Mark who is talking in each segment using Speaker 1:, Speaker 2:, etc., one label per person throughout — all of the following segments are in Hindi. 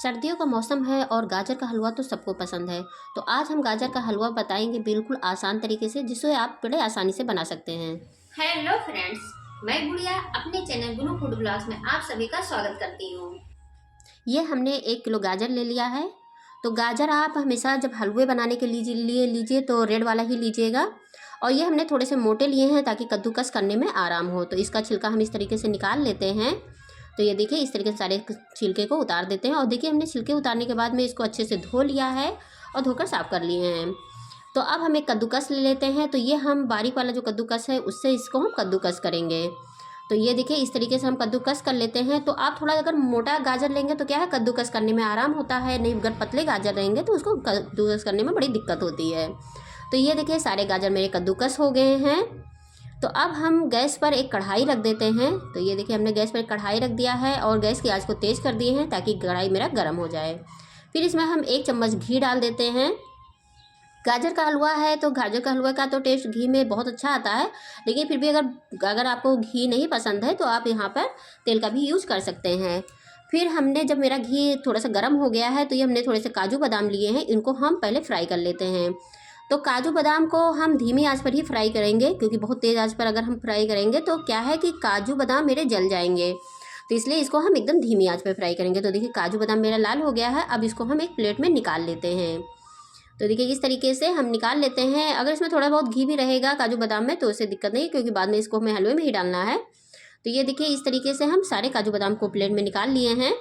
Speaker 1: सर्दियों का मौसम है और गाजर का हलवा तो सबको पसंद है। तो आज हम गाजर का हलवा बताएंगे बिल्कुल आसान तरीके से, जिससे आप बड़े आसानी से बना सकते हैं।
Speaker 2: हेलो फ्रेंड्स, मैं गुड़िया अपने चैनल गुरु फूड ब्लॉग्स में आप सभी का स्वागत करती हूँ।
Speaker 1: ये हमने 1 किलो गाजर ले लिया है। तो गाजर आप हमेशा जब हलवे बनाने के लिए लीजिए तो रेड वाला ही लीजिएगा। और ये हमने थोड़े से मोटे लिए हैं ताकि कद्दूकस करने में आराम हो। तो इसका छिलका हम इस तरीके से निकाल लेते हैं। तो ये देखिए, इस तरीके से सारे छिलके को उतार देते हैं। और देखिए, हमने छिलके उतारने के बाद में इसको अच्छे से धो लिया है और धोकर साफ कर लिए हैं। तो अब हम एक कद्दूकस ले लेते हैं। तो ये हम बारीक वाला जो कद्दूकस है उससे इसको हम कद्दूकस करेंगे। तो ये देखिए, इस तरीके से हम कद्दूकस कर लेते हैं। तो आप थोड़ा अगर मोटा गाजर लेंगे तो क्या है, कद्दूकस करने में आराम होता है। नहीं, अगर पतले गाजर रहेंगे तो उसको कद्दूकस करने में बड़ी दिक्कत होती है। तो ये देखिए, सारे गाजर मेरे कद्दूकस हो गए हैं। तो अब हम गैस पर एक कढ़ाई रख देते हैं। तो ये देखिए, हमने गैस पर एक कढ़ाई रख दिया है और गैस की आंच को तेज़ कर दिए हैं ताकि कढ़ाई मेरा गर्म हो जाए। फिर इसमें हम 1 चम्मच घी डाल देते हैं। गाजर का हलवा है तो गाजर का हलवा का तो टेस्ट घी में बहुत अच्छा आता है। लेकिन फिर भी अगर आपको घी नहीं पसंद है तो आप यहाँ पर तेल का भी यूज़ कर सकते हैं। फिर हमने जब मेरा घी थोड़ा सा गर्म हो गया है तो ये हमने थोड़े से काजू बादाम लिए हैं, इनको हम पहले फ्राई कर लेते हैं। तो काजू बादाम को हम धीमी आंच पर ही फ्राई करेंगे, क्योंकि बहुत तेज़ आंच पर अगर हम फ्राई करेंगे तो क्या है कि काजू बादाम मेरे जल जाएंगे। तो इसलिए इसको हम एकदम धीमी आंच पर फ्राई करेंगे। तो देखिए, काजू बादाम मेरा लाल हो गया है। अब इसको हम एक प्लेट में निकाल लेते हैं। तो देखिए, इस तरीके से हम निकाल लेते हैं। अगर इसमें थोड़ा बहुत घी भी रहेगा काजू बादाम में तो उससे दिक्कत नहीं, क्योंकि बाद में इसको हमें हलवे में ही डालना है। तो ये देखिए, इस तरीके से हम सारे काजू बादाम को प्लेट में निकाल लिए हैं।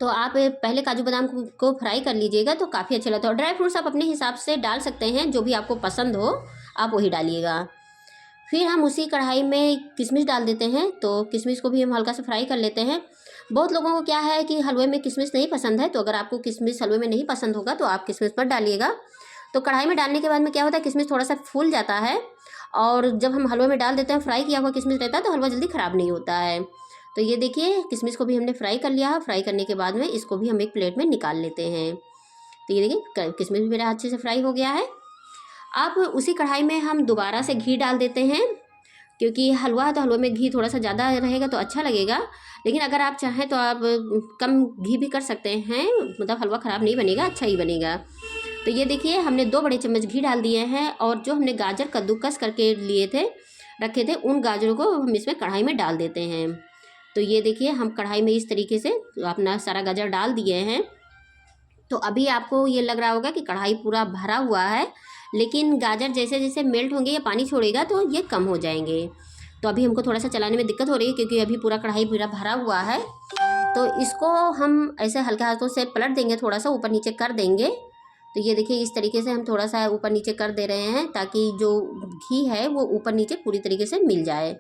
Speaker 1: तो आप पहले काजू बादाम को फ्राई कर लीजिएगा तो काफ़ी अच्छा लगता है। और ड्राई फ्रूट्स आप अपने हिसाब से डाल सकते हैं, जो भी आपको पसंद हो आप वही डालिएगा। फिर हम उसी कढ़ाई में किशमिश डाल देते हैं। तो किशमिश को भी हम हल्का सा फ्राई कर लेते हैं। बहुत लोगों को क्या है कि हलवे में किशमिश नहीं पसंद है, तो अगर आपको किशमिश हलवे में नहीं पसंद होगा तो आप किशमिश मत डालिएगा। तो कढ़ाई में डालने के बाद में क्या होता है, किशमिश थोड़ा सा फूल जाता है। और जब हम हलवे में डाल देते हैं, फ्राई किया हुआ किशमिश रहता है तो हलवा जल्दी ख़राब नहीं होता है। तो ये देखिए, किशमिश को भी हमने फ्राई कर लिया है। फ्राई करने के बाद में इसको भी हम एक प्लेट में निकाल लेते हैं। तो ये देखिए, किशमिश भी मेरा अच्छे से फ्राई हो गया है। अब उसी कढ़ाई में हम दोबारा से घी डाल देते हैं, क्योंकि हलवा है तो हलवे में घी थोड़ा सा ज़्यादा रहेगा तो अच्छा लगेगा। लेकिन अगर आप चाहें तो आप कम घी भी कर सकते हैं, मतलब हलवा ख़राब नहीं बनेगा, अच्छा ही बनेगा। तो ये देखिए, हमने 2 बड़े चम्मच घी डाल दिए हैं। और जो हमने गाजर कद्दूकस करके लिए थे, रखे थे, उन गाजरों को हम इसमें कढ़ाई में डाल देते हैं। तो ये देखिए, हम कढ़ाई में इस तरीके से अपना सारा गाजर डाल दिए हैं। तो अभी आपको ये लग रहा होगा कि कढ़ाई पूरा भरा हुआ है, लेकिन गाजर जैसे जैसे मेल्ट होंगे या पानी छोड़ेगा तो ये कम हो जाएंगे। तो अभी हमको थोड़ा सा चलाने में दिक्कत हो रही है, क्योंकि अभी पूरा कढ़ाई पूरा भरा हुआ है। तो इसको हम ऐसे हल्के हाथों से पलट देंगे, थोड़ा सा ऊपर नीचे कर देंगे। तो ये देखिए, इस तरीके से हम थोड़ा सा ऊपर नीचे कर दे रहे हैं ताकि जो घी है वो ऊपर नीचे पूरी तरीके से मिल जाए।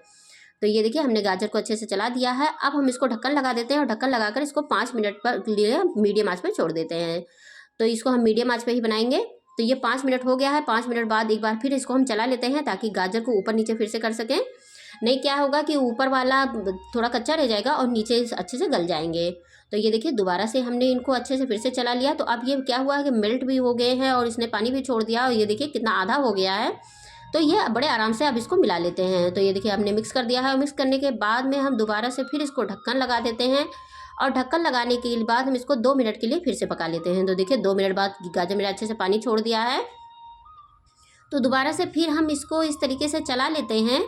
Speaker 1: तो ये देखिए, हमने गाजर को अच्छे से चला दिया है। अब हम इसको ढक्कन लगा देते हैं और ढक्कन लगाकर इसको 5 मिनट पर लिए मीडियम आंच पर छोड़ देते हैं। तो इसको हम मीडियम आंच पे ही बनाएंगे। तो ये 5 मिनट हो गया है। 5 मिनट बाद एक बार फिर इसको हम चला लेते हैं ताकि गाजर को ऊपर नीचे फिर से कर सकें। नहीं, क्या होगा कि ऊपर वाला थोड़ा कच्चा रह जाएगा और नीचे अच्छे से गल जाएंगे। तो ये देखिए, दोबारा से हमने इनको अच्छे से फिर से चला लिया। तो अब ये क्या हुआ है कि मेल्ट भी हो गए हैं और इसने पानी भी छोड़ दिया। और ये देखिए, कितना आधा हो गया है। तो ये बड़े आराम से अब इसको मिला लेते हैं। तो ये देखिए, हमने मिक्स कर दिया है। और मिक्स करने के बाद में हम दोबारा से फिर इसको ढक्कन लगा देते हैं। और ढक्कन लगाने के बाद हम इसको 2 मिनट के लिए फिर से पका लेते हैं। तो देखिए, 2 मिनट बाद गाजर मेरा अच्छे से पानी छोड़ दिया है। तो दोबारा से फिर हम इसको इस तरीके से चला लेते हैं।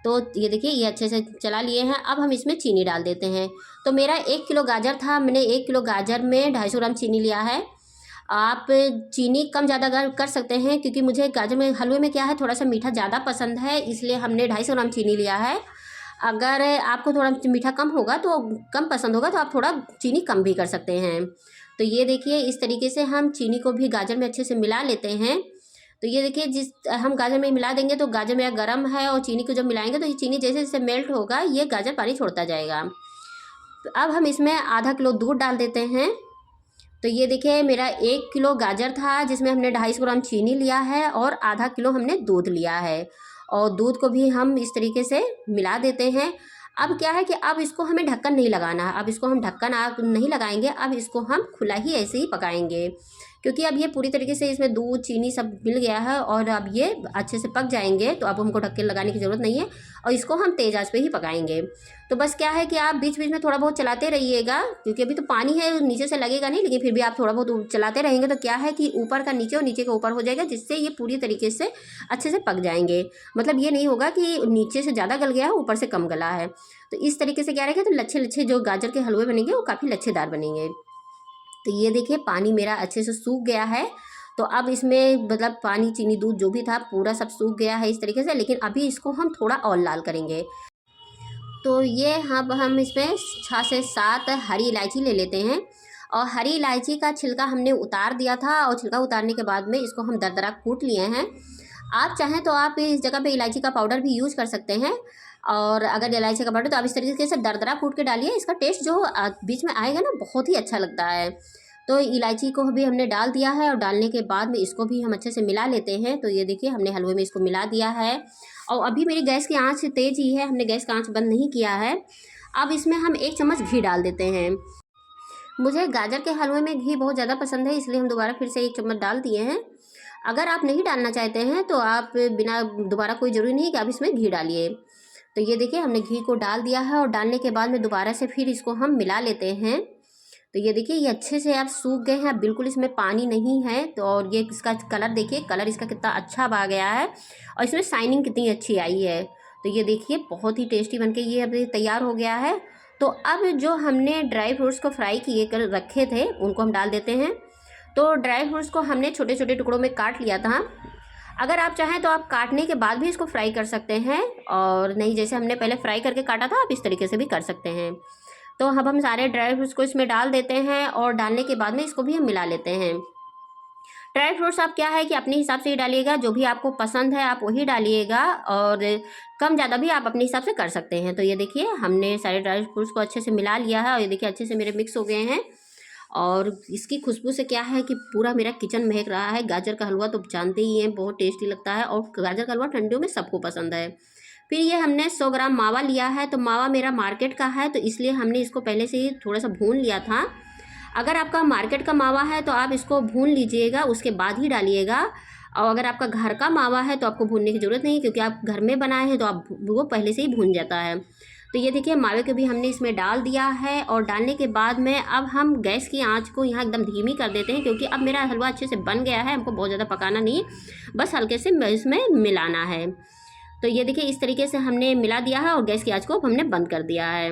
Speaker 1: तो ये देखिए, ये अच्छे से चला लिए हैं। अब हम इसमें चीनी डाल देते हैं। तो मेरा 1 किलो गाजर था, मैंने 1 किलो गाजर में 250 ग्राम चीनी लिया है। आप चीनी कम ज़्यादा कर सकते हैं, क्योंकि मुझे गाजर में हलवे में क्या है, थोड़ा सा मीठा ज़्यादा पसंद है, इसलिए हमने 250 ग्राम चीनी लिया है। अगर आपको थोड़ा मीठा कम होगा तो कम पसंद होगा तो आप थोड़ा चीनी कम भी कर सकते हैं। तो ये देखिए, इस तरीके से हम चीनी को भी गाजर में अच्छे से मिला लेते हैं। तो ये देखिए, जिस हम गाजर में मिला देंगे तो गाजर मेरा गर्म है और चीनी को जब मिलाएंगे तो ये चीनी जैसे जैसे मेल्ट होगा ये गाजर पानी छोड़ता जाएगा। तो अब हम इसमें आधा किलो दूध डाल देते हैं। तो ये देखिए, मेरा 1 किलो गाजर था जिसमें हमने 250 ग्राम चीनी लिया है और आधा किलो हमने दूध लिया है। और दूध को भी हम इस तरीके से मिला देते हैं। अब क्या है कि अब इसको हमें ढक्कन नहीं लगाना है। अब इसको हम ढक्कन आप नहीं लगाएंगे, अब इसको हम खुला ही ऐसे ही पकाएंगे, क्योंकि अब ये पूरी तरीके से इसमें दूध चीनी सब मिल गया है और अब ये अच्छे से पक जाएंगे। तो अब हमको ढक्कन लगाने की ज़रूरत नहीं है और इसको हम तेज़ आंच पे ही पकाएंगे। तो बस क्या है कि आप बीच बीच में थोड़ा बहुत चलाते रहिएगा, क्योंकि अभी तो पानी है नीचे से लगेगा नहीं, लेकिन फिर भी आप थोड़ा बहुत चलाते रहेंगे तो क्या है कि ऊपर का नीचे और नीचे का ऊपर हो जाएगा, जिससे ये पूरी तरीके से अच्छे से पक जाएंगे। मतलब ये नहीं होगा कि नीचे से ज़्यादा गल गया है ऊपर से कम गला है। तो इस तरीके से क्या रहेगा, तो लच्छे लच्छे जो गाजर के हलवे बनेंगे वो काफ़ी लच्छेदार बनेंगे। तो ये देखिए पानी मेरा अच्छे से सूख गया है। तो अब इसमें मतलब पानी चीनी दूध जो भी था पूरा सब सूख गया है इस तरीके से, लेकिन अभी इसको हम थोड़ा और लाल करेंगे। तो ये अब हम इसमें 6 से 7 हरी इलायची ले लेते हैं और हरी इलायची का छिलका हमने उतार दिया था और छिलका उतारने के बाद में इसको हम दरदरा कूट लिए हैं। आप चाहें तो आप इस जगह पे इलायची का पाउडर भी यूज़ कर सकते हैं, और अगर इलायची का पाउडर तो आप इस तरीके से दरदरा कूट के डालिए। इसका टेस्ट जो बीच में आएगा ना बहुत ही अच्छा लगता है। तो इलायची को भी हमने डाल दिया है और डालने के बाद में इसको भी हम अच्छे से मिला लेते हैं। तो ये देखिए हमने हलवे में इसको मिला दिया है और अभी मेरी गैस की आंच तेज़ ही है, हमने गैस का आंच बंद नहीं किया है। अब इसमें हम 1 चम्मच घी डाल देते हैं। मुझे गाजर के हलवे में घी बहुत ज़्यादा पसंद है, इसलिए हम दोबारा फिर से 1 चम्मच डाल दिए हैं। अगर आप नहीं डालना चाहते हैं तो आप बिना दोबारा कोई ज़रूरी नहीं कि आप इसमें घी डालिए। तो ये देखिए हमने घी को डाल दिया है और डालने के बाद में दोबारा से फिर इसको हम मिला लेते हैं। तो ये देखिए ये अच्छे से आप सूख गए हैं, अब बिल्कुल इसमें पानी नहीं है। तो और ये इसका कलर देखिए, कलर इसका कितना अच्छा आ गया है और इसमें शाइनिंग कितनी अच्छी आई है। तो ये देखिए बहुत ही टेस्टी बनके ये अभी तैयार हो गया है। तो अब जो हमने ड्राई फ्रूट्स को फ्राई किए कर रखे थे उनको हम डाल देते हैं। तो ड्राई फ्रूट्स को हमने छोटे छोटे टुकड़ों में काट लिया था। अगर आप चाहें तो आप काटने के बाद भी इसको फ्राई कर सकते हैं, और नहीं जैसे हमने पहले फ्राई करके काटा था आप इस तरीके से भी कर सकते हैं। तो अब हम सारे ड्राई फ्रूट्स को इसमें डाल देते हैं और डालने के बाद में इसको भी हम मिला लेते हैं। ड्राई फ्रूट्स आप क्या है कि अपने हिसाब से ही डालिएगा, जो भी आपको पसंद है आप वही डालिएगा, और कम ज़्यादा भी आप अपने हिसाब से कर सकते हैं। तो ये देखिए हमने सारे ड्राई फ्रूट्स को अच्छे से मिला लिया है और ये देखिए अच्छे से मेरे मिक्स हो गए हैं। और इसकी खुशबू से क्या है कि पूरा मेरा किचन महक रहा है। गाजर का हलवा तो जानते ही हैं बहुत टेस्टी लगता है और गाजर का हलवा ठंडियों में सबको पसंद है। फिर ये हमने 100 ग्राम मावा लिया है। तो मावा मेरा मार्केट का है तो इसलिए हमने इसको पहले से ही थोड़ा सा भून लिया था। अगर आपका मार्केट का मावा है तो आप इसको भून लीजिएगा, उसके बाद ही डालिएगा। और अगर आपका घर का मावा है तो आपको भूनने की ज़रूरत नहीं, क्योंकि आप घर में बनाए हैं तो आप वो पहले से ही भून जाता है। तो ये देखिए मावे को भी हमने इसमें डाल दिया है और डालने के बाद में अब हम गैस की आंच को यहाँ एकदम धीमी कर देते हैं, क्योंकि अब मेरा हलवा अच्छे से बन गया है। हमको बहुत ज़्यादा पकाना नहीं, बस हल्के से इसमें मिलाना है। तो ये देखिए इस तरीके से हमने मिला दिया है और गैस की आंच को हमने बंद कर दिया है।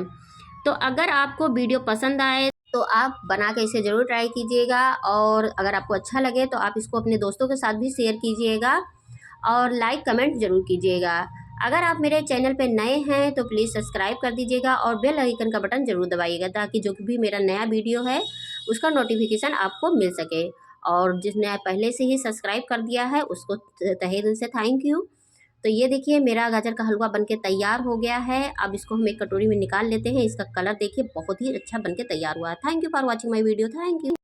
Speaker 1: तो अगर आपको वीडियो पसंद आए तो आप बना के इसे ज़रूर ट्राई कीजिएगा, और अगर आपको अच्छा लगे तो आप इसको अपने दोस्तों के साथ भी शेयर कीजिएगा और लाइक कमेंट ज़रूर कीजिएगा। अगर आप मेरे चैनल पे नए हैं तो प्लीज़ सब्सक्राइब कर दीजिएगा और बेल आइकन का बटन ज़रूर दबाइएगा, ताकि जो भी मेरा नया वीडियो है उसका नोटिफिकेशन आपको मिल सके। और जिसने पहले से ही सब्सक्राइब कर दिया है उसको तहे दिल से थैंक यू। तो ये देखिए मेरा गाजर का हलवा बनके तैयार हो गया है। अब इसको हम एक कटोरी में निकाल लेते हैं। इसका कलर देखिए बहुत ही अच्छा बनके तैयार हुआ है। Thank you for watching my video. Thank you.